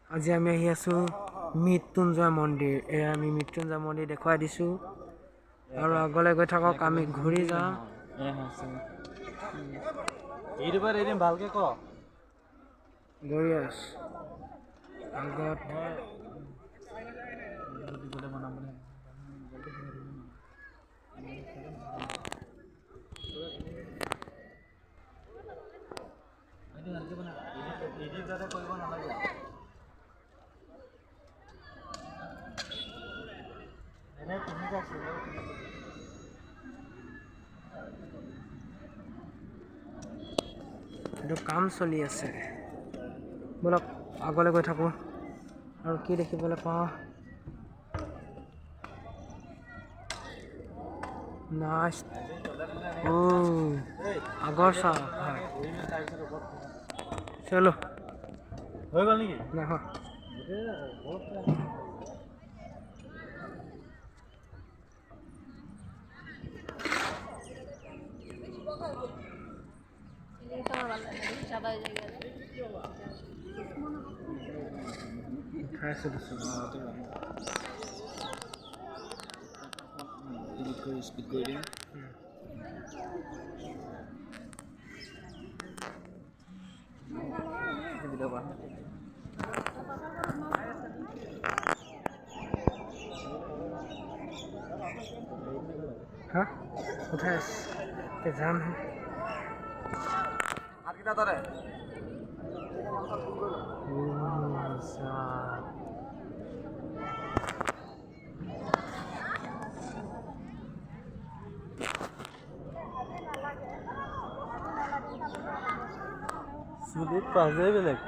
আজি আমি আহি আছোঁ মৃত্যুঞ্জয় মন্দিৰ। এয়া আমি মৃত্যুঞ্জয় মন্দিৰ দেখুৱাই দিছোঁ আৰু আগলৈ গৈ থাকক, আমি ঘূৰি যাম। ভালকে ক গৈ আছোঁ আগত। এইটো কাম চলি আছে, ব'লক আগলৈ গৈ থাকোঁ আৰু কি দেখিবলৈ পাওঁ। নাইচ। আগৰ চাহ হয়। চলো হৈ গ'ল নেকি? নহয় উঠাই আছোঁ দিছোঁ। স্পীড কৰি দিম। হা উঠাই আছোঁ, এতিয়া যামহে। হাতকেইটা তৰে চুলিত পাঁচে বেলেগ।